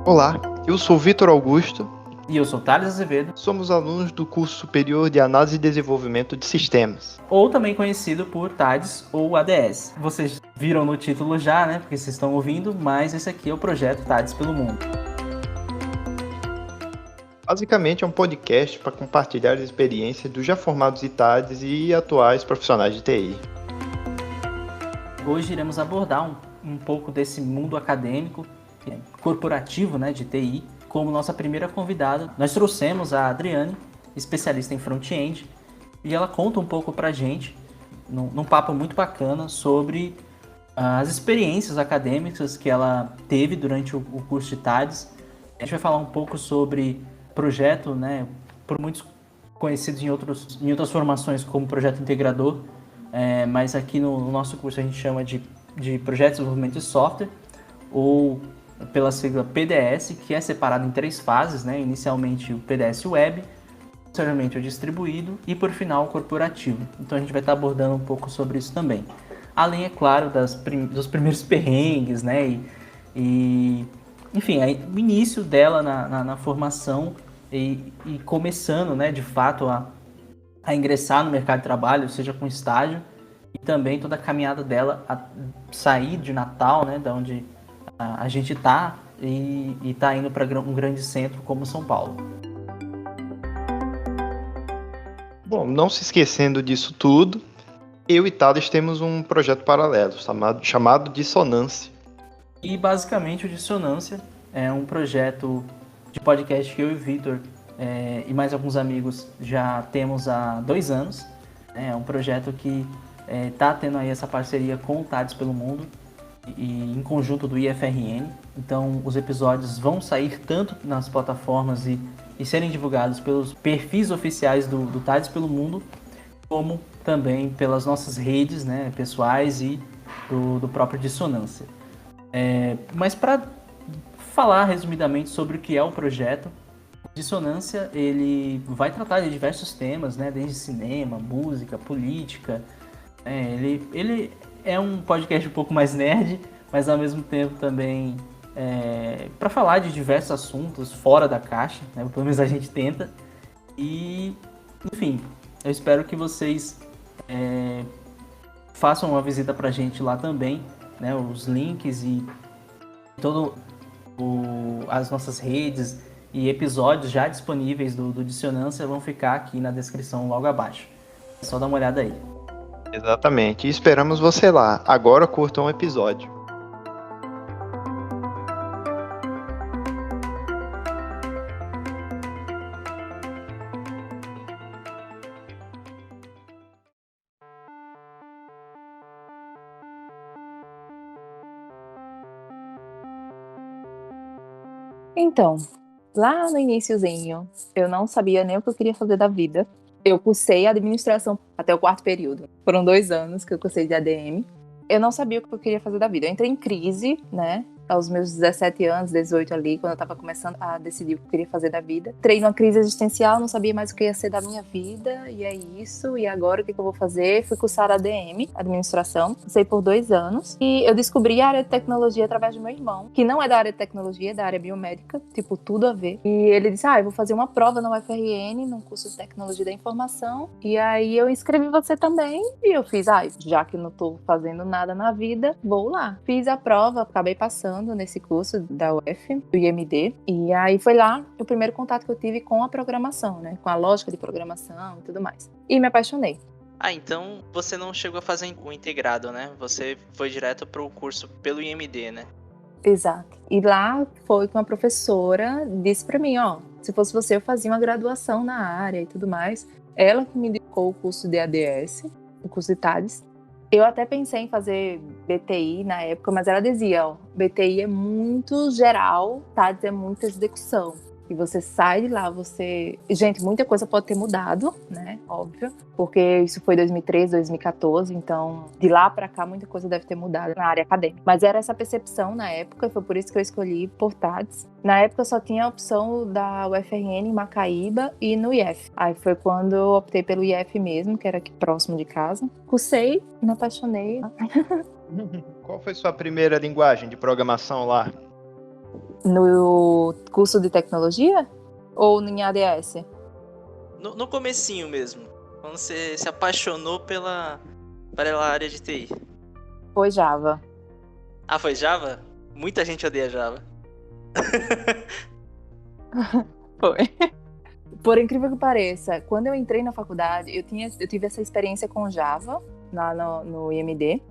Olá, eu sou Vitor Augusto. E eu sou Thales Azevedo. Somos alunos do curso superior de Análise e Desenvolvimento de Sistemas. Ou também conhecido por TADS ou ADS. Vocês viram no título já, né? Porque vocês estão ouvindo, mas esse aqui é o projeto TADS pelo Mundo. Basicamente é um podcast para compartilhar as experiências dos já formados ITADs e atuais profissionais de TI. Hoje iremos abordar um pouco desse mundo acadêmico, corporativo, né, de TI. Como nossa primeira convidada, nós trouxemos a Adriane, especialista em front-end, e ela conta um pouco pra gente, num papo muito bacana, sobre as experiências acadêmicas que ela teve durante o curso de TADS. A gente vai falar um pouco sobre projeto, né, por muitos conhecidos em outras formações como projeto integrador, mas aqui no nosso curso a gente chama de projeto de desenvolvimento de software, ou pela sigla PDS, que é separado em 3 fases, né? Inicialmente o PDS Web, posteriormente o distribuído e por final o corporativo. Então a gente vai estar abordando um pouco sobre isso também. Além, é claro, dos primeiros perrengues, né? Enfim, o início dela na formação e começando, né, de fato, a ingressar no mercado de trabalho, seja com estágio, e também toda a caminhada dela a sair de Natal, né, da onde a gente está e está indo para um grande centro como São Paulo. Bom, não se esquecendo disso tudo, eu e Thales temos um projeto paralelo chamado Dissonância. E basicamente o Dissonância é um projeto de podcast que eu e o Vitor e mais alguns amigos já temos há 2 anos. É um projeto que está tendo aí essa parceria com o TADS pelo Mundo e em conjunto do IFRN. Então os episódios vão sair tanto nas plataformas e serem divulgados pelos perfis oficiais do TADS pelo Mundo, como também pelas nossas redes, né, pessoais e do próprio Dissonância. Mas para falar resumidamente sobre o que é o projeto, Dissonância ele vai tratar de diversos temas, né, desde cinema, música, política. Ele é um podcast um pouco mais nerd, mas ao mesmo tempo também para falar de diversos assuntos fora da caixa, né? Pelo menos a gente tenta. E, enfim, eu espero que vocês façam uma visita pra gente lá também, né? Os links e todo as nossas redes e episódios já disponíveis do Dissonância vão ficar aqui na descrição logo abaixo. É só dar uma olhada aí. Exatamente, e esperamos você lá. Agora curtam o episódio. Então, lá no iniciozinho, eu não sabia nem o que eu queria fazer da vida. Eu cursei administração até o 4º período. Foram 2 anos que eu cursei de ADM. Eu não sabia o que eu queria fazer da vida. Eu entrei em crise, né? Aos meus 17 anos, 18 ali, quando eu tava começando a decidir o que eu queria fazer da vida. Entrei numa crise existencial, não sabia mais o que ia ser da minha vida, e é isso, e agora o que eu vou fazer? Fui cursar ADM, administração, cursei por 2 anos, e eu descobri a área de tecnologia através do meu irmão, que não é da área de tecnologia, é da área biomédica, tipo, tudo a ver. E ele disse, eu vou fazer uma prova na UFRN, num curso de tecnologia da informação, e aí eu inscrevi você também, e eu fiz, já que eu não tô fazendo nada na vida, vou lá. Fiz a prova, acabei passando nesse curso da UF, do IMD, e aí foi lá o primeiro contato que eu tive com a programação, né, com a lógica de programação e tudo mais, e me apaixonei. Então você não chegou a fazer o integrado, né? Você foi direto pro curso pelo IMD, né? Exato. E lá foi que uma professora disse pra mim, se fosse você eu fazia uma graduação na área e tudo mais. Ela que me indicou o curso de ADS, o curso de TADS. Eu até pensei em fazer BTI na época, mas ela dizia, BTI é muito geral, TADS é muita execução. E você sai de lá, Gente, muita coisa pode ter mudado, né? Óbvio. Porque isso foi 2013, 2014. Então, de lá pra cá, muita coisa deve ter mudado na área acadêmica. Mas era essa percepção na época, e foi por isso que eu escolhi por TADS. Na época, só tinha a opção da UFRN em Macaíba e no IF. Aí foi quando eu optei pelo IF mesmo, que era aqui próximo de casa. Cursei, me apaixonei. Qual foi sua primeira linguagem de programação lá? No curso de tecnologia? Ou em ADS? No comecinho mesmo, quando você se apaixonou pela área de TI. Foi Java. Ah, foi Java? Muita gente odeia Java. Foi. Por incrível que pareça, quando eu entrei na faculdade, eu tive essa experiência com Java lá no IMD.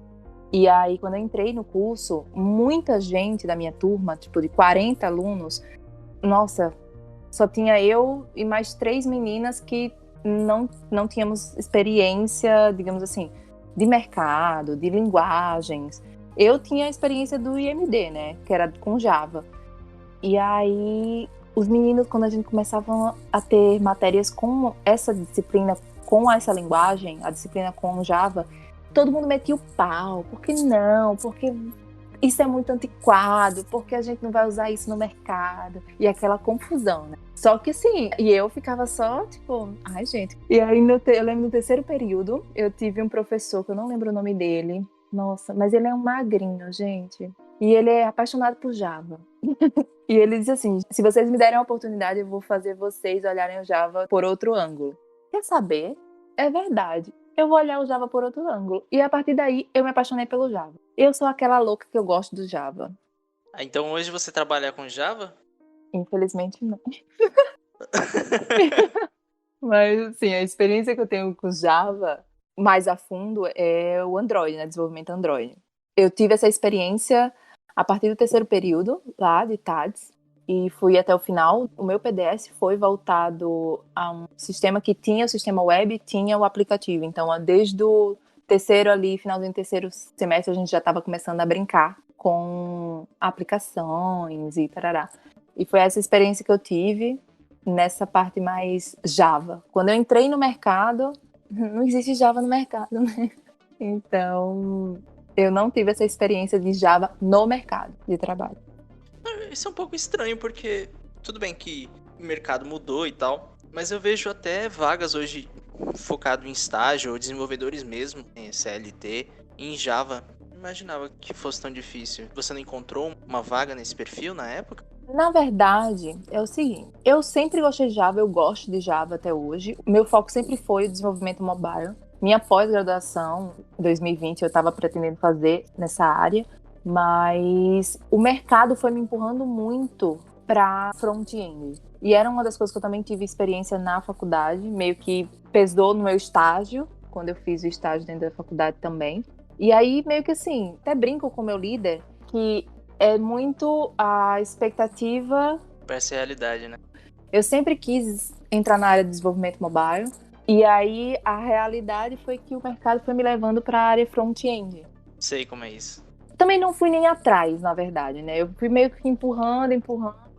E aí, quando eu entrei no curso, muita gente da minha turma, tipo de 40 alunos, nossa, só tinha eu e mais 3 meninas que não tínhamos experiência, digamos assim, de mercado, de linguagens. Eu tinha a experiência do IMD, né, que era com Java. E aí, os meninos, quando a gente começava a ter matérias com essa disciplina, com essa linguagem, a disciplina com Java, todo mundo metia o pau. Por que não? Porque isso é muito antiquado, porque a gente não vai usar isso no mercado. E aquela confusão, né? Só que sim, e eu ficava só, tipo, ai, gente. E aí, eu lembro no terceiro período, eu tive um professor, que eu não lembro o nome dele. Nossa, mas ele é um magrinho, gente. E ele é apaixonado por Java. E ele disse assim, se vocês me derem a oportunidade, eu vou fazer vocês olharem o Java por outro ângulo. Quer saber? É verdade. Eu vou olhar o Java por outro ângulo. E a partir daí, eu me apaixonei pelo Java. Eu sou aquela louca que eu gosto do Java. Ah, então hoje você trabalha com Java? Infelizmente, não. Mas, assim, a experiência que eu tenho com Java mais a fundo é o Android, né? Desenvolvimento Android. Eu tive essa experiência a partir do terceiro período, lá de TADS, e fui até o final. O meu PDS foi voltado a um sistema que tinha o sistema web e tinha o aplicativo. Então, desde o terceiro ali, finalzinho do terceiro semestre, a gente já estava começando a brincar com aplicações e tarará. E foi essa experiência que eu tive nessa parte mais Java. Quando eu entrei no mercado, não existe Java no mercado, né? Então, eu não tive essa experiência de Java no mercado de trabalho. Isso é um pouco estranho, porque tudo bem que o mercado mudou e tal, mas eu vejo até vagas hoje focado em estágio ou desenvolvedores mesmo, em CLT, em Java. Não imaginava que fosse tão difícil. Você não encontrou uma vaga nesse perfil na época? Na verdade, é o seguinte, eu sempre gostei de Java, eu gosto de Java até hoje. O meu foco sempre foi o desenvolvimento mobile. Minha pós-graduação, em 2020, eu estava pretendendo fazer nessa área, mas o mercado foi me empurrando muito para front-end. E era uma das coisas que eu também tive experiência na faculdade, meio que pesou no meu estágio, quando eu fiz o estágio dentro da faculdade também. E aí, meio que assim, até brinco com o meu líder, que é muito a expectativa. Parece realidade, né? Eu sempre quis entrar na área de desenvolvimento mobile, e aí a realidade foi que o mercado foi me levando para a área front-end. Sei como é isso. Também não fui nem atrás, na verdade, né? Eu fui meio que empurrando.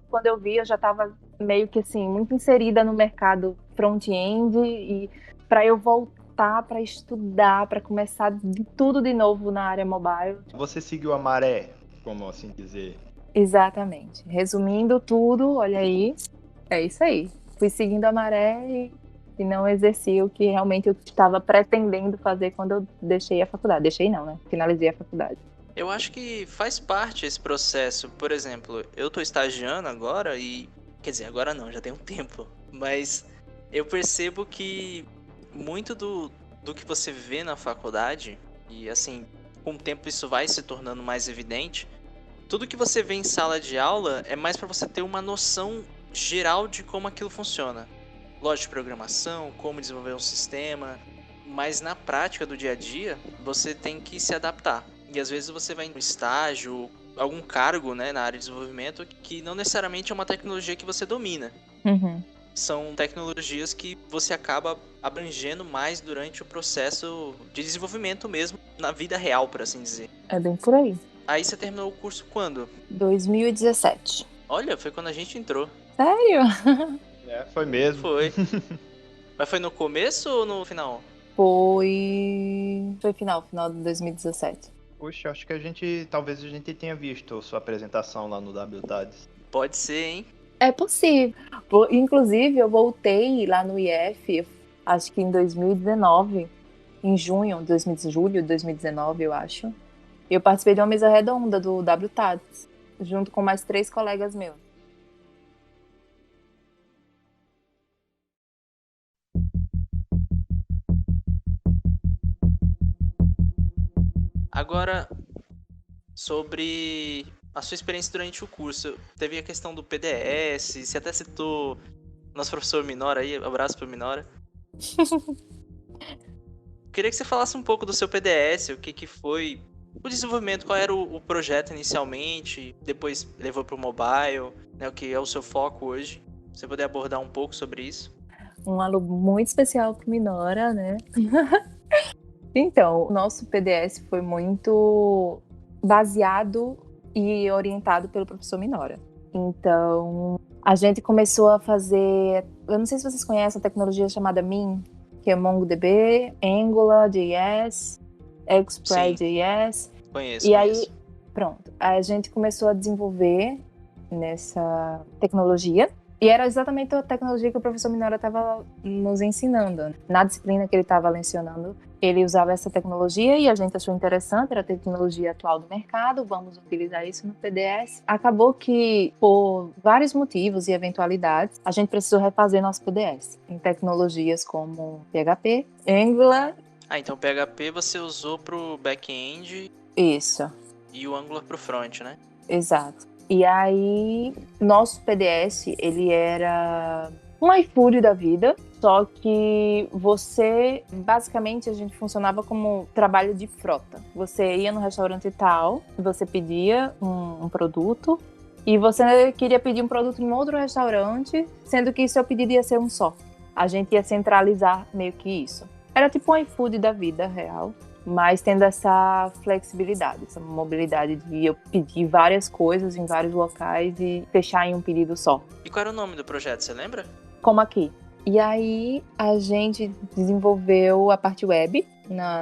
Quando eu vi, eu já estava meio que assim, muito inserida no mercado front-end, e para eu voltar para estudar, para começar de tudo de novo na área mobile. Você seguiu a maré, como assim dizer? Exatamente. Resumindo tudo, olha aí, é isso aí. Fui seguindo a maré e não exerci o que realmente eu estava pretendendo fazer quando eu deixei a faculdade. Deixei não, né? Finalizei a faculdade. Eu acho que faz parte esse processo. Por exemplo, eu tô estagiando agora e... Quer dizer, agora não, já tem um tempo. Mas eu percebo que muito do que você vê na faculdade, e assim, com o tempo isso vai se tornando mais evidente, tudo que você vê em sala de aula é mais para você ter uma noção geral de como aquilo funciona. Lógica de programação, como desenvolver um sistema, mas na prática do dia a dia, você tem que se adaptar. E às vezes você vai em um estágio, algum cargo, né, na área de desenvolvimento, que não necessariamente é uma tecnologia que você domina. Uhum. São tecnologias que você acaba abrangendo mais durante o processo de desenvolvimento mesmo, na vida real, por assim dizer. É bem por aí. Aí você terminou o curso quando? 2017. Olha, foi quando a gente entrou. Sério? Foi mesmo. Foi. Mas foi no começo ou no final? Foi final de 2017. Puxa, acho que talvez a gente tenha visto sua apresentação lá no WTADS. Pode ser, hein? É possível. Inclusive, eu voltei lá no IF, acho que em 2019, em julho de 2019, eu acho. Eu participei de uma mesa redonda do WTADS. junto com mais 3 colegas meus. Agora, sobre a sua experiência durante o curso, teve a questão do PDS, você até citou nosso professor Minora aí, abraço pro Minora. Queria que você falasse um pouco do seu PDS, o que foi o desenvolvimento, qual era o projeto inicialmente, depois levou pro mobile, né, o que é o seu foco hoje. Você poder abordar um pouco sobre isso? Um aluno muito especial pro Minora, né? Então, o nosso PDS foi muito baseado e orientado pelo professor Minora. Então, a gente começou a fazer... Eu não sei se vocês conhecem a tecnologia chamada MIM, que é MongoDB, Angular, JS, Express.js. Conheço, E conheço. aí, pronto, a gente começou a desenvolver nessa tecnologia. E era exatamente a tecnologia que o professor Minora estava nos ensinando. Na disciplina que ele estava lecionando, ele usava essa tecnologia e a gente achou interessante, era a tecnologia atual do mercado, vamos utilizar isso no PDS. Acabou que, por vários motivos e eventualidades, a gente precisou refazer nosso PDS em tecnologias como PHP, Angular. Então o PHP você usou pro back-end Isso. e o Angular pro front, né? Exato. E aí, nosso PDS, ele era um iFood da vida, só que basicamente, a gente funcionava como trabalho de frota. Você ia no restaurante tal, você pedia um produto, e você queria pedir um produto em outro restaurante, sendo que seu pedido ia ser um só. A gente ia centralizar meio que isso. Era tipo um iFood da vida real, mas tendo essa flexibilidade, essa mobilidade de eu pedir várias coisas em vários locais e fechar em um pedido só. E qual era o nome do projeto, você lembra? Como aqui. E aí a gente desenvolveu a parte web,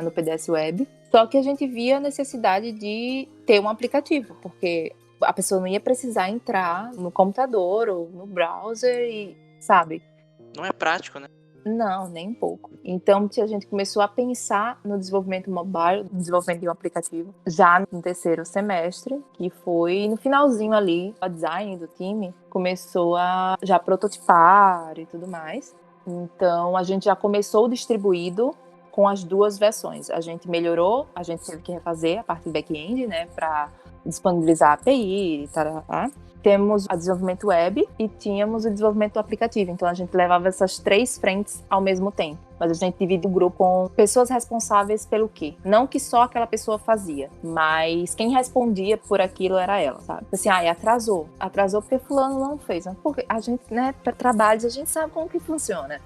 no PDS Web, só que a gente via a necessidade de ter um aplicativo, porque a pessoa não ia precisar entrar no computador ou no browser e, sabe? Não é prático, né? Não, nem um pouco. Então, a gente começou a pensar no desenvolvimento mobile, no desenvolvimento de um aplicativo, já no terceiro semestre, que foi no finalzinho ali, o design do time começou a já prototipar e tudo mais. Então, a gente já começou distribuído com as 2 versões. A gente melhorou, a gente teve que refazer a parte do back-end, né, para disponibilizar a API e tal. Temos o desenvolvimento web e tínhamos o desenvolvimento do aplicativo. Então, a gente levava essas 3 frentes ao mesmo tempo. Mas a gente divide o grupo com pessoas responsáveis pelo quê? Não que só aquela pessoa fazia, mas quem respondia por aquilo era ela, sabe? Assim, atrasou. Atrasou porque fulano não fez. Mas porque a gente, né, para trabalhos, a gente sabe como que funciona.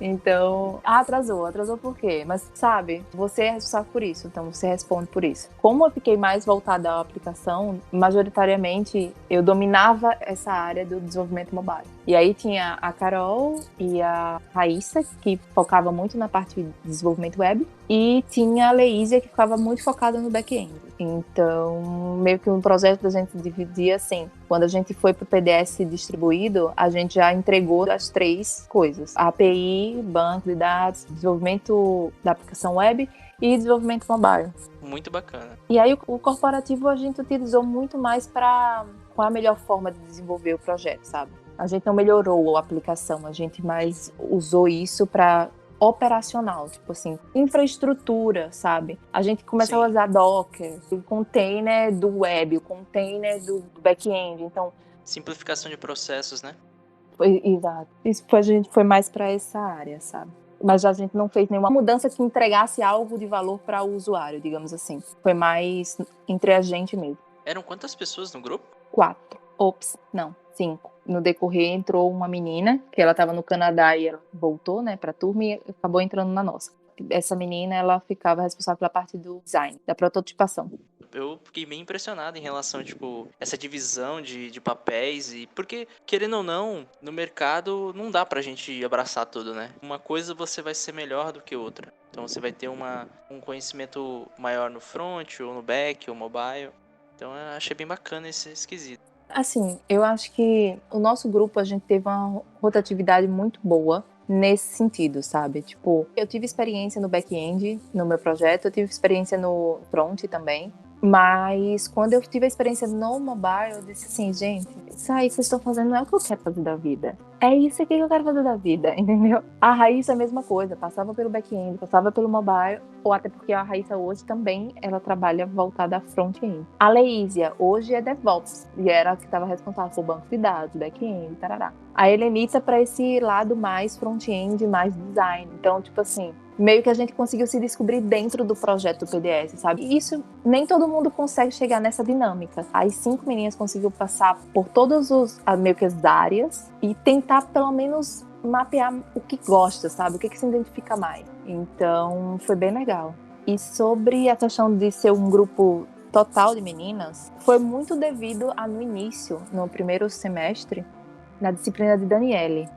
Então, atrasou por quê? Mas, sabe, você é responsável por isso, então você responde por isso. Como eu fiquei mais voltada à aplicação, majoritariamente eu dominava essa área do desenvolvimento mobile. E aí tinha a Carol e a Raíssa, que focava muito na parte de desenvolvimento web, e tinha a Leísia, que ficava muito focada no back-end. Então, meio que um projeto da gente dividia assim. Quando a gente foi para o PDS distribuído, a gente já entregou as 3 coisas. A API, banco de dados, desenvolvimento da aplicação web e desenvolvimento mobile. Muito bacana. E aí o corporativo a gente utilizou muito mais para qual a melhor forma de desenvolver o projeto, sabe? A gente não melhorou a aplicação, a gente mais usou isso para operacional, tipo assim, infraestrutura, sabe? A gente começou a usar Docker, o container do web, o container do back-end, então... Simplificação de processos, né? Exato. Isso a gente foi mais para essa área, sabe? Mas a gente não fez nenhuma mudança que entregasse algo de valor para o usuário, digamos assim. Foi mais entre a gente mesmo. Eram quantas pessoas no grupo? 4. Ops, não, 5. No decorrer entrou uma menina, que ela estava no Canadá e ela voltou, né, pra turma e acabou entrando na nossa. Essa menina, ela ficava responsável pela parte do design, da prototipação. Eu fiquei bem impressionado em relação, tipo, essa divisão de papéis e... Porque, querendo ou não, no mercado não dá pra gente abraçar tudo, né? Uma coisa você vai ser melhor do que outra. Então você vai ter um conhecimento maior no front, ou no back, ou mobile. Então eu achei bem bacana esse esquisito. Assim, eu acho que o nosso grupo, a gente teve uma rotatividade muito boa nesse sentido, sabe? Tipo, eu tive experiência no back-end, no meu projeto, eu tive experiência no front também. Mas quando eu tive a experiência no mobile, eu disse assim, gente, isso aí que vocês estão fazendo não é o que eu quero fazer da vida. É isso aqui que eu quero fazer da vida, entendeu? A Raíssa é a mesma coisa, passava pelo back-end, passava pelo mobile, ou até porque a Raíssa hoje também, ela trabalha voltada a front-end. A Leísia hoje é DevOps, e era a que estava responsável por banco de dados, back-end, tarará. A Helenita para esse lado mais front-end, mais design. Então, tipo assim, meio que a gente conseguiu se descobrir dentro do projeto do PDS, sabe? E isso, nem todo mundo consegue chegar nessa dinâmica. As 5 meninas conseguiu passar por todas meio que as áreas e tentar, pelo menos, mapear o que gosta, sabe? O que se identifica mais. Então, foi bem legal. E sobre a questão de ser um grupo total de meninas, foi muito devido a, no início, no primeiro semestre, na disciplina de Daniele,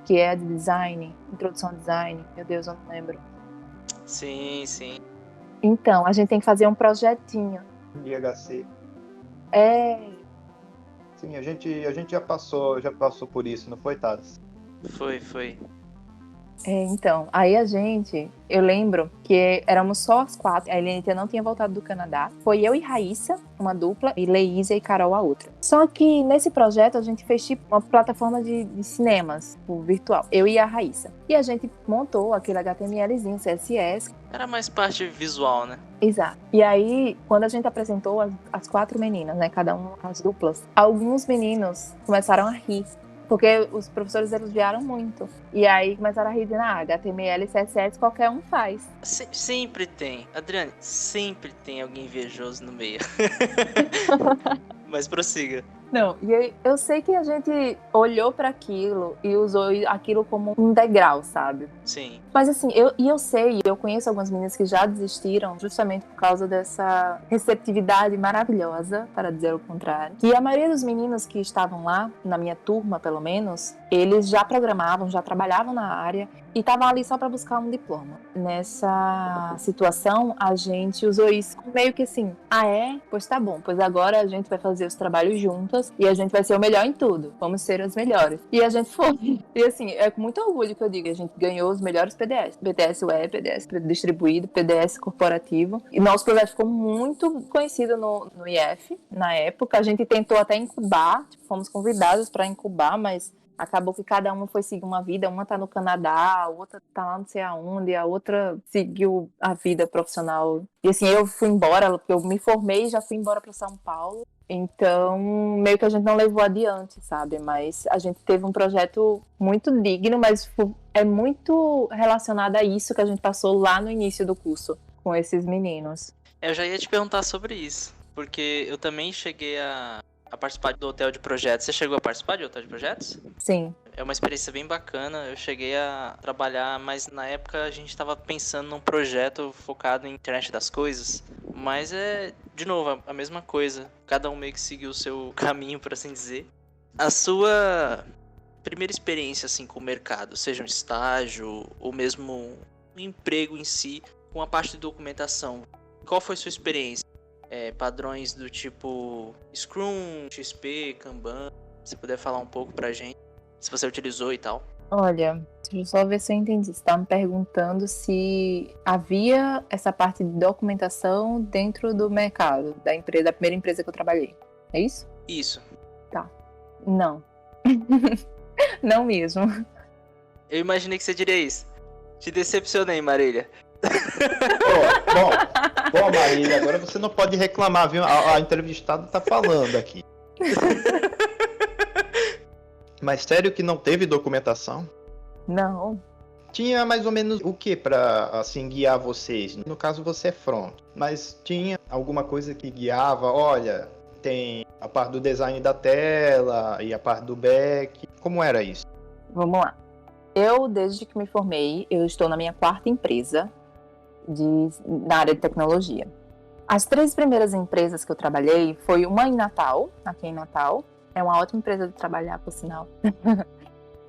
que é de design, introdução ao design, meu Deus, eu não lembro. Sim, sim. Então, a gente tem que fazer um projetinho. IHC. É, Sim, a gente já passou por isso, não foi, Thales? Foi. então, aí eu lembro que éramos só as 4, a Helenita não tinha voltado do Canadá, foi eu e Raíssa, uma dupla, e Leísa e Carol a outra. Só que nesse projeto a gente fez tipo uma plataforma de cinemas, virtual, eu e a Raíssa. E a gente montou aquele HTMLzinho, CSS. Era mais parte visual, né? Exato. E aí, quando a gente apresentou as 4 meninas, né, cada uma as duplas, alguns meninos começaram a rir. Porque os professores elogiaram muito. E aí começaram a rir dizendo, HTML e CSS qualquer um faz. Sempre tem. Adriane, sempre tem alguém invejoso no meio. Mas prossiga. Não, e aí, eu sei que a gente olhou para aquilo e usou aquilo como um degrau, sabe? Sim. Mas assim, eu conheço algumas meninas que já desistiram justamente por causa dessa receptividade maravilhosa, para dizer o contrário. E a maioria dos meninos que estavam lá, na minha turma pelo menos, eles já programavam, já trabalhavam na área e estavam ali só para buscar um diploma. Nessa situação, a gente usou isso meio que assim, pois tá bom, pois agora a gente vai fazer os trabalhos juntas e a gente vai ser o melhor em tudo, vamos ser as melhores. E a gente foi. E assim, é com muito orgulho que eu digo, a gente ganhou os melhores PDS. PDS Web, PDS distribuído, PDS corporativo. E nosso projeto ficou muito conhecido no IF, na época. A gente tentou até incubar, fomos convidados para incubar, mas acabou que cada uma foi seguir uma vida, uma tá no Canadá, a outra tá lá não sei aonde, a outra seguiu a vida profissional. E assim, eu fui embora, porque eu me formei e já fui embora para São Paulo. Então, meio que a gente não levou adiante, sabe? Mas a gente teve um projeto muito digno, mas é muito relacionado a isso que a gente passou lá no início do curso, com esses meninos. Eu já ia te perguntar sobre isso, porque eu também cheguei a participar do hotel de projetos. Você chegou a participar de hotel de projetos? Sim. É uma experiência bem bacana. Eu cheguei a trabalhar, mas na época a gente estava pensando num projeto focado em internet das coisas. Mas de novo, a mesma coisa. Cada um meio que seguiu o seu caminho, por assim dizer. A sua primeira experiência assim com o mercado, seja um estágio ou mesmo um emprego em si, com a parte de documentação, qual foi a sua experiência? Padrões do tipo Scrum, XP, Kanban, se puder falar um pouco pra gente, se você utilizou e tal. Olha, deixa eu só ver se eu entendi. Você estava me perguntando se havia essa parte de documentação dentro do mercado, da primeira empresa que eu trabalhei. É isso? Isso. Tá. Não. Não mesmo. Eu imaginei que você diria isso. Te decepcionei, Marília. Bom, Marília, agora você não pode reclamar, viu? A entrevistada tá falando aqui. Mas sério que não teve documentação? Não. Tinha mais ou menos o que pra, assim, guiar vocês? No caso, você é front. Mas tinha alguma coisa que guiava? Olha, tem a parte do design da tela e a parte do back. Como era isso? Vamos lá. Eu, desde que me formei, eu estou na minha 4ª empresa na área de tecnologia. As 3 primeiras empresas que eu trabalhei foi uma em Natal, aqui em Natal. É uma ótima empresa de trabalhar, por sinal.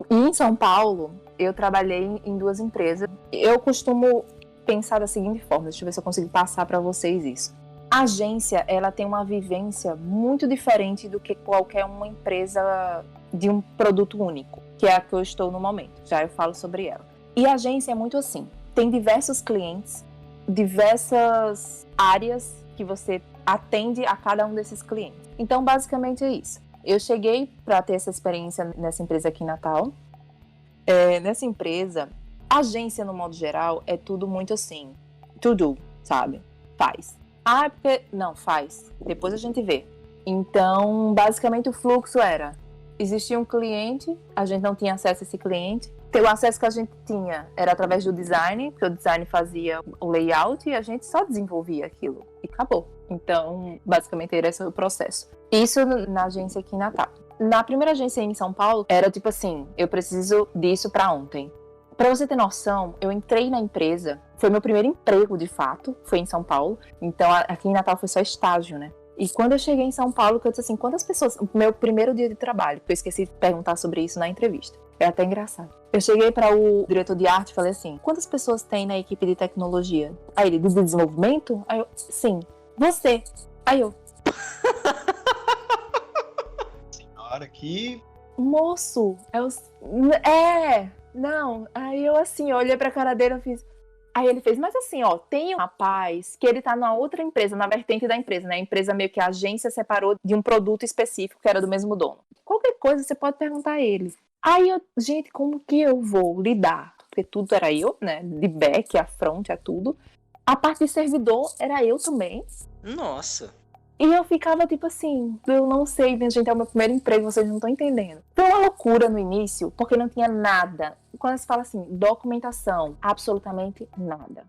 E em São Paulo, eu trabalhei em 2 empresas. Eu costumo pensar da seguinte forma, deixa eu ver se eu consigo passar para vocês isso. A agência, ela tem uma vivência muito diferente do que qualquer uma empresa de um produto único, que é a que eu estou no momento. Já eu falo sobre ela. E a agência é muito assim. Tem diversos clientes, diversas áreas que você atende a cada um desses clientes. Então, basicamente é isso. Eu cheguei para ter essa experiência nessa empresa aqui em Natal. Nessa empresa, agência, no modo geral, é tudo muito assim, to do, sabe? Faz. Ah, porque... Não, faz. Depois a gente vê. Então, basicamente, o fluxo era... Existia um cliente, a gente não tinha acesso a esse cliente. O acesso que a gente tinha era através do design, porque o design fazia o layout e a gente só desenvolvia aquilo. E acabou. Então, basicamente, era esse o processo. Isso na agência aqui em Natal. Na primeira agência em São Paulo, era tipo assim, eu preciso disso pra ontem. Pra você ter noção, eu entrei na empresa, foi meu primeiro emprego de fato, foi em São Paulo. Então, aqui em Natal foi só estágio, né? E quando eu cheguei em São Paulo, que eu disse assim, quantas pessoas... Meu primeiro dia de trabalho, porque eu esqueci de perguntar sobre isso na entrevista. É até engraçado. Eu cheguei para o diretor de arte e falei assim, quantas pessoas tem na equipe de tecnologia? Aí ele, de desenvolvimento? Aí eu, sim. Você. Aí eu... Senhora, que... Moço, não. Aí eu assim, eu olhei pra cara dele e fiz... Aí ele fez, mas assim, ó, tem um rapaz que ele tá numa outra empresa, na vertente da empresa, né? A empresa meio que a agência separou de um produto específico que era do mesmo dono. Qualquer coisa você pode perguntar a ele. Aí eu, gente, como que eu vou lidar? Porque tudo era eu, né? De back, a front, a tudo. A parte de servidor era eu também. Nossa. E eu ficava tipo assim, eu não sei, minha gente, é o meu primeiro emprego, vocês não estão entendendo. Foi uma loucura no início, porque não tinha nada. Quando se fala assim, documentação, absolutamente nada.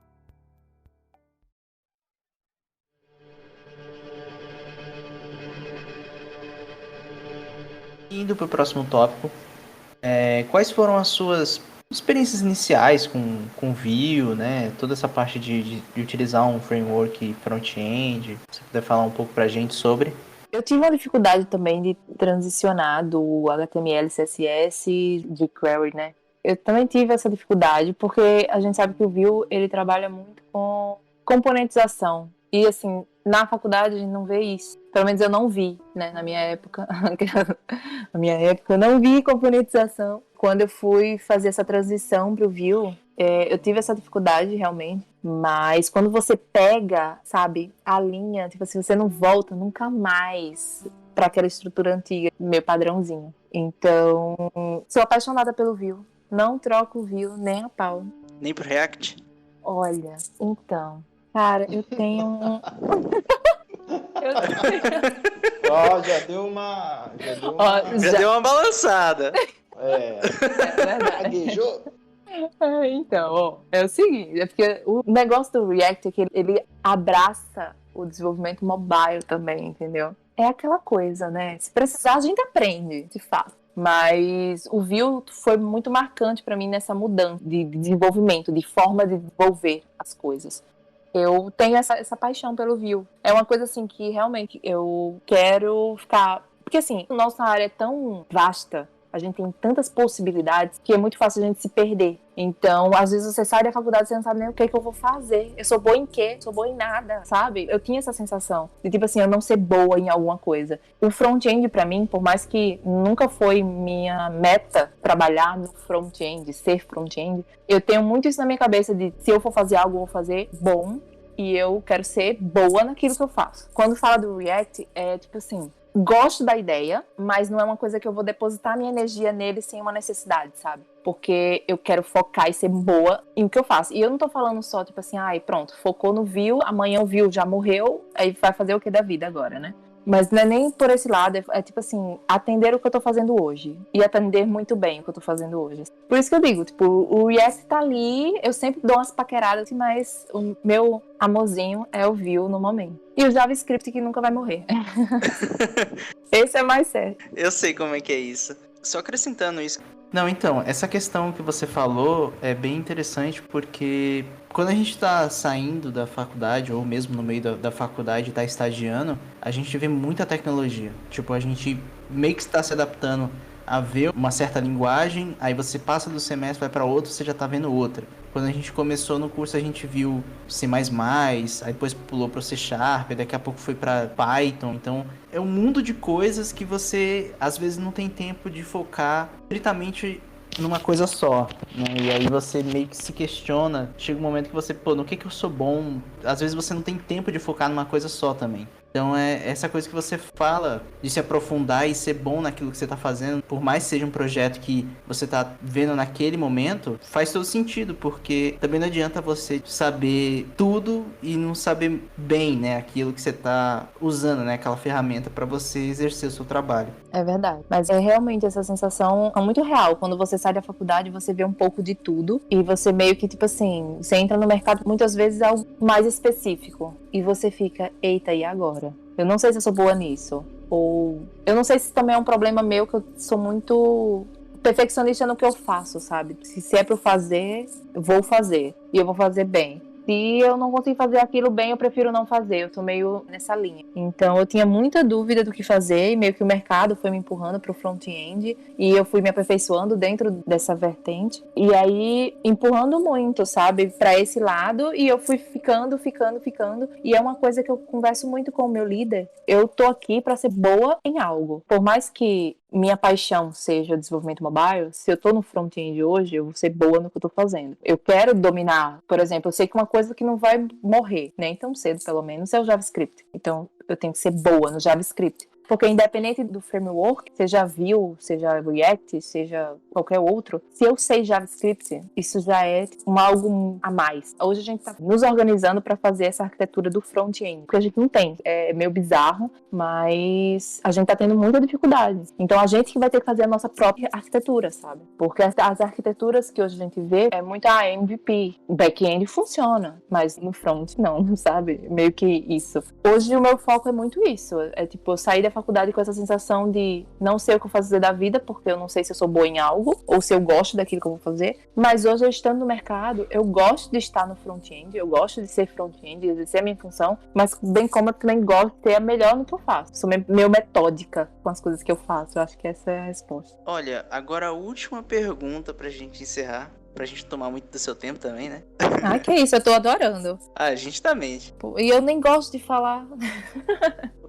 Indo para o próximo tópico, quais foram as suas experiências iniciais com Vue, né? Toda essa parte de utilizar um framework front-end. Se você puder falar um pouco para a gente sobre. Eu tive uma dificuldade também de transicionar do HTML, CSS, de query, né? Eu também tive essa dificuldade, porque a gente sabe que o Vue, ele trabalha muito com componentização. E, assim, na faculdade a gente não vê isso. Pelo menos eu não vi, né? Na minha época. Na minha época eu não vi componentização. Quando eu fui fazer essa transição para o Vue, eu tive essa dificuldade realmente. Mas quando você pega, sabe, a linha, tipo assim, você não volta nunca mais para aquela estrutura antiga, meu padrãozinho. Então, sou apaixonada pelo Vue. Não troco o Vue nem a pau. Nem pro React? Olha, então, cara, eu tenho... Já deu uma... Já deu uma balançada. É verdade. Gaguejou. Então, ó, é o seguinte, é porque o negócio do React é que ele abraça o desenvolvimento mobile também, entendeu? É aquela coisa, né? Se precisar, a gente aprende, de fato. Mas o Vue foi muito marcante para mim nessa mudança de desenvolvimento, de forma de desenvolver as coisas. Eu tenho essa paixão pelo Vue. É uma coisa assim que realmente eu quero ficar... Porque assim, nossa área é tão vasta, a gente tem tantas possibilidades que é muito fácil a gente se perder. Então, às vezes você sai da faculdade e você não sabe nem o que eu vou fazer. Eu sou boa em quê? Sou boa em nada, sabe? Eu tinha essa sensação de, tipo assim, eu não ser boa em alguma coisa. O front-end, pra mim, por mais que nunca foi minha meta trabalhar no front-end, ser front-end, eu tenho muito isso na minha cabeça de, se eu for fazer algo, eu vou fazer bom. E eu quero ser boa naquilo que eu faço. Quando fala do React, é tipo assim... Gosto da ideia, mas não é uma coisa que eu vou depositar minha energia nele sem uma necessidade, sabe? Porque eu quero focar e ser boa em o que eu faço. E eu não tô falando só, tipo assim, ai, pronto, focou no Vue, amanhã o Vue já morreu, aí vai fazer o que da vida agora, né? Mas não é nem por esse lado, é tipo assim, atender o que eu tô fazendo hoje. E atender muito bem o que eu tô fazendo hoje. Por isso que eu digo, tipo, o React tá ali, eu sempre dou umas paqueradas, mas o meu amorzinho é o Vue no momento. E o JavaScript que nunca vai morrer. Esse é mais certo. Eu sei como é que é isso. Só acrescentando isso. Não, então, essa questão que você falou é bem interessante porque quando a gente está saindo da faculdade, ou mesmo no meio da faculdade, está estagiando, a gente vê muita tecnologia. Tipo, a gente meio que está se adaptando a ver uma certa linguagem, aí você passa do semestre, vai para outro, você já está vendo outra. Quando a gente começou no curso, a gente viu C++, aí depois pulou para o C#, daqui a pouco foi para Python. Então, é um mundo de coisas que você, às vezes, não tem tempo de focar estritamente numa coisa só, né? E aí você meio que se questiona, chega um momento que você, no que eu sou bom? Às vezes você não tem tempo de focar numa coisa só também. Então é essa coisa que você fala de se aprofundar e ser bom naquilo que você está fazendo, por mais que seja um projeto que você está vendo naquele momento, faz todo sentido, porque também não adianta você saber tudo e não saber bem, né, aquilo que você está usando, né, aquela ferramenta para você exercer o seu trabalho. É verdade. Mas é realmente essa sensação é muito real. Quando você sai da faculdade, você vê um pouco de tudo e você meio que, tipo assim, você entra no mercado muitas vezes algo mais específico e você fica, eita, e agora? Eu não sei se eu sou boa nisso. Ou eu não sei se também é um problema meu, que eu sou muito perfeccionista no que eu faço, sabe? Se é pra eu fazer, eu vou fazer. E eu vou fazer bem. Se eu não consigo fazer aquilo bem, eu prefiro não fazer. Eu tô meio nessa linha. Então, eu tinha muita dúvida do que fazer. E meio que o mercado foi me empurrando pro front-end. E eu fui me aperfeiçoando dentro dessa vertente. E aí, empurrando muito, sabe? Pra esse lado. E eu fui ficando. E é uma coisa que eu converso muito com o meu líder. Eu tô aqui pra ser boa em algo. Por mais que minha paixão seja o desenvolvimento mobile, se eu tô no front-end hoje, eu vou ser boa no que eu tô fazendo. Eu quero dominar, por exemplo, eu sei que uma coisa que não vai morrer, nem tão cedo pelo menos, é o JavaScript. Então, eu tenho que ser boa no JavaScript. Porque independente do framework, seja Vue, seja React, seja qualquer outro, se eu sei JavaScript, isso já é algo a mais. Hoje a gente está nos organizando para fazer essa arquitetura do front-end, porque a gente não tem. É meio bizarro, mas a gente está tendo muita dificuldade. Então a gente que vai ter que fazer a nossa própria arquitetura, sabe? Porque as arquiteturas que hoje a gente vê é muito MVP. O back-end funciona, mas no front não, sabe? Meio que isso. Hoje o meu foco é muito isso. É tipo, eu sair da faculdade com essa sensação de não sei o que eu fazer da vida, porque eu não sei se eu sou boa em algo, ou se eu gosto daquilo que eu vou fazer, mas hoje eu estando no mercado, eu gosto de estar no front-end, eu gosto de ser front-end, de exercer a minha função, mas bem como eu também gosto de ser a melhor no que eu faço. Sou meio metódica com as coisas que eu faço, eu acho que essa é a resposta. Olha, agora a última pergunta pra gente encerrar, pra gente tomar muito do seu tempo também, né? Ah, que isso, eu tô adorando. A gente também. Pô, e eu nem gosto de falar.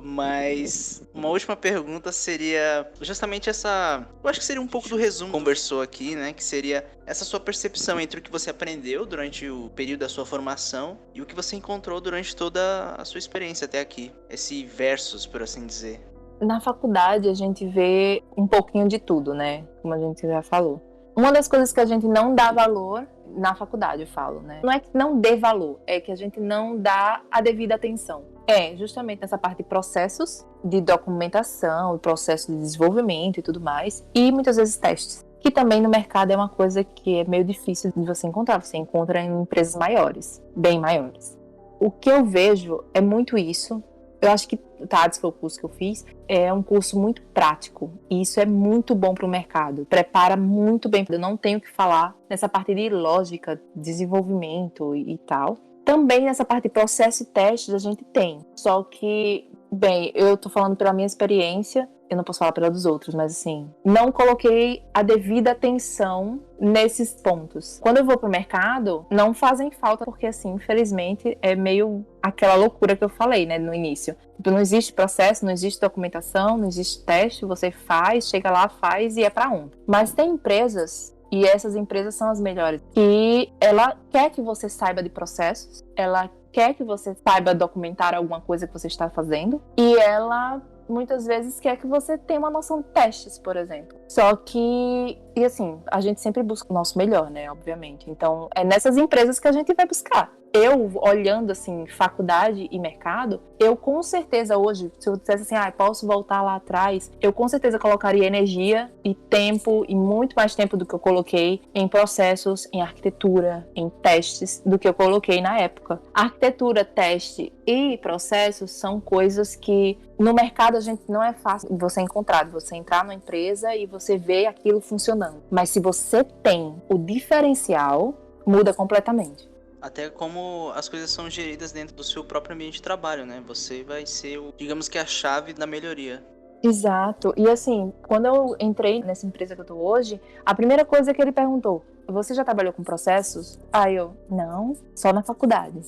Mas uma última pergunta seria justamente essa... Eu acho que seria um pouco do resumo que conversou aqui, né? Que seria essa sua percepção entre o que você aprendeu durante o período da sua formação e o que você encontrou durante toda a sua experiência até aqui. Esse versus, por assim dizer. Na faculdade a gente vê um pouquinho de tudo, né? Como a gente já falou. Uma das coisas que a gente não dá valor, na faculdade eu falo, né? Não é que não dê valor, é que a gente não dá a devida atenção. É justamente nessa parte de processos de documentação, processo de desenvolvimento e tudo mais, e muitas vezes testes, que também no mercado é uma coisa que é meio difícil de você encontrar. Você encontra em empresas maiores, bem maiores. O que eu vejo é muito isso. Eu acho que o TADS, que é o curso que eu fiz, é um curso muito prático. E isso é muito bom para o mercado. Prepara muito bem. Eu não tenho o que falar nessa parte de lógica, desenvolvimento e tal. Também nessa parte de processo e testes a gente tem. Só que, bem, eu tô falando pela minha experiência, eu não posso falar pela dos outros, mas assim, não coloquei a devida atenção nesses pontos. Quando eu vou pro mercado, não fazem falta, porque assim, infelizmente, é meio aquela loucura que eu falei, né, no início. Tipo, não existe processo, não existe documentação, não existe teste, você faz, chega lá, faz e é pra onde. Mas tem empresas, e essas empresas são as melhores, que ela quer que você saiba de processos, ela quer que você saiba documentar alguma coisa que você está fazendo, e ela muitas vezes quer que você tenha uma noção de testes, por exemplo. Só que, e assim, a gente sempre busca o nosso melhor, né, obviamente. Então, é nessas empresas que a gente vai buscar. Eu, olhando, assim, faculdade e mercado, eu com certeza hoje, se eu dissesse assim, posso voltar lá atrás, eu com certeza colocaria energia e tempo, e muito mais tempo do que eu coloquei em processos, em arquitetura, em testes, do que eu coloquei na época. Arquitetura, teste e processos são coisas que no mercado a gente não é fácil você encontrar, você entrar numa empresa e você ver aquilo funcionando. Mas se você tem o diferencial, muda completamente. Até como as coisas são geridas dentro do seu próprio ambiente de trabalho, né? Você vai ser, digamos que a chave da melhoria. Exato. E assim, quando eu entrei nessa empresa que eu tô hoje, a primeira coisa que ele perguntou: você já trabalhou com processos? Aí eu, não, só na faculdade.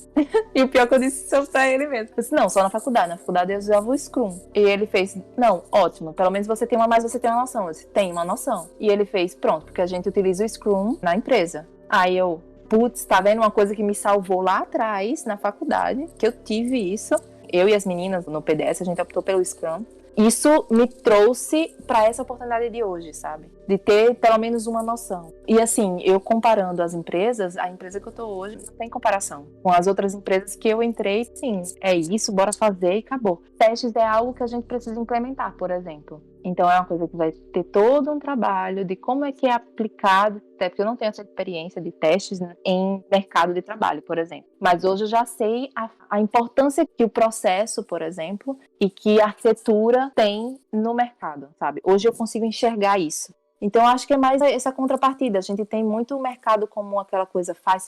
E o pior que eu disse isso pra ele mesmo. Eu disse, não, só na faculdade. Na faculdade eu usava o Scrum. E ele fez, não, ótimo, pelo menos você tem uma noção. Eu disse, tem uma noção. E ele fez, pronto, porque a gente utiliza o Scrum na empresa. Aí eu, putz, tá vendo uma coisa que me salvou lá atrás, na faculdade, que eu tive isso. eu e as meninas no PDS, a gente optou pelo Scrum. Isso me trouxe para essa oportunidade de hoje, sabe? De ter pelo menos uma noção. E assim, eu comparando as empresas, a empresa que eu tô hoje não tem comparação com as outras empresas que eu entrei, sim, é isso, bora fazer e acabou. Testes é algo que a gente precisa implementar, por exemplo. Então é uma coisa que vai ter todo um trabalho de como é que é aplicado, até porque eu não tenho essa experiência de testes, né, em mercado de trabalho, por exemplo. Mas hoje eu já sei a importância que o processo, por exemplo, e que a arquitetura tem no mercado, sabe? Hoje eu consigo enxergar isso. Então, acho que é mais essa contrapartida. A gente tem muito o mercado como aquela coisa faz.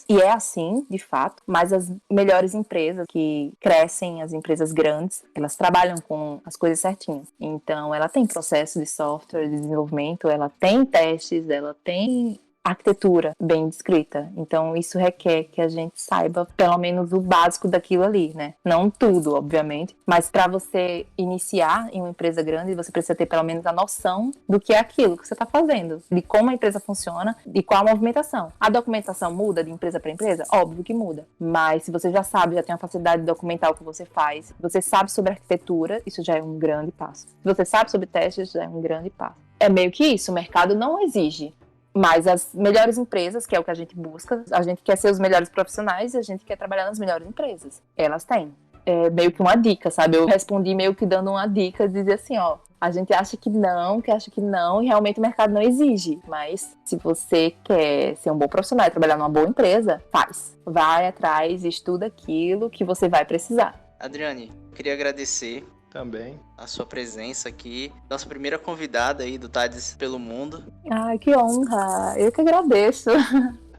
E é assim, de fato. Mas as melhores empresas que crescem, as empresas grandes, elas trabalham com as coisas certinhas. Então, ela tem processo de software, de desenvolvimento, ela tem testes, ela tem arquitetura bem descrita. Então, isso requer que a gente saiba pelo menos o básico daquilo ali, né? Não tudo, obviamente, mas para você iniciar em uma empresa grande, você precisa ter pelo menos a noção do que é aquilo que você está fazendo, de como a empresa funciona e qual a movimentação. A documentação muda de empresa para empresa? Óbvio que muda. Mas se você já sabe, já tem a facilidade de documentar o que você faz, você sabe sobre arquitetura, isso já é um grande passo. Se você sabe sobre testes, já é um grande passo. É meio que isso, o mercado não exige. Mas as melhores empresas, que é o que a gente busca, a gente quer ser os melhores profissionais e a gente quer trabalhar nas melhores empresas. Elas têm. É meio que uma dica, sabe? Eu respondi meio que dando uma dica, dizer assim, ó, a gente acha que não, e realmente o mercado não exige. Mas se você quer ser um bom profissional e trabalhar numa boa empresa, faz. Vai atrás, estuda aquilo que você vai precisar. Adriane, queria agradecer Também. a sua presença aqui. Nossa primeira convidada aí do TADES pelo Mundo. Ai, que honra! Eu que agradeço.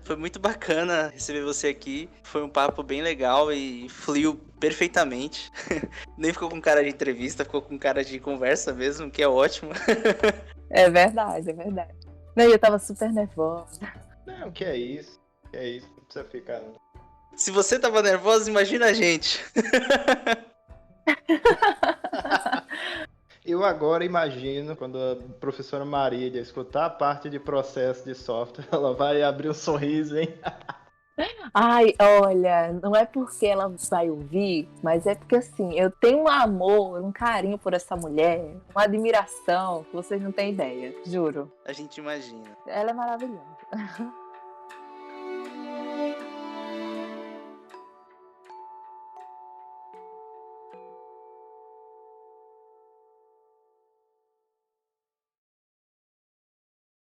Foi muito bacana receber você aqui. Foi um papo bem legal e fluiu perfeitamente. Nem ficou com cara de entrevista, ficou com cara de conversa mesmo, que é ótimo. É verdade. Não, eu tava super nervosa. Não, que é isso. Não precisa ficar. Se você tava nervosa, imagina a gente. Eu agora imagino, quando a professora Marília escutar a parte de processo de software, ela vai abrir um sorriso, hein? Ai, olha, não é porque ela vai ouvir, mas é porque assim, eu tenho um amor, um carinho por essa mulher, uma admiração que vocês não têm ideia, juro. A gente imagina. Ela é maravilhosa.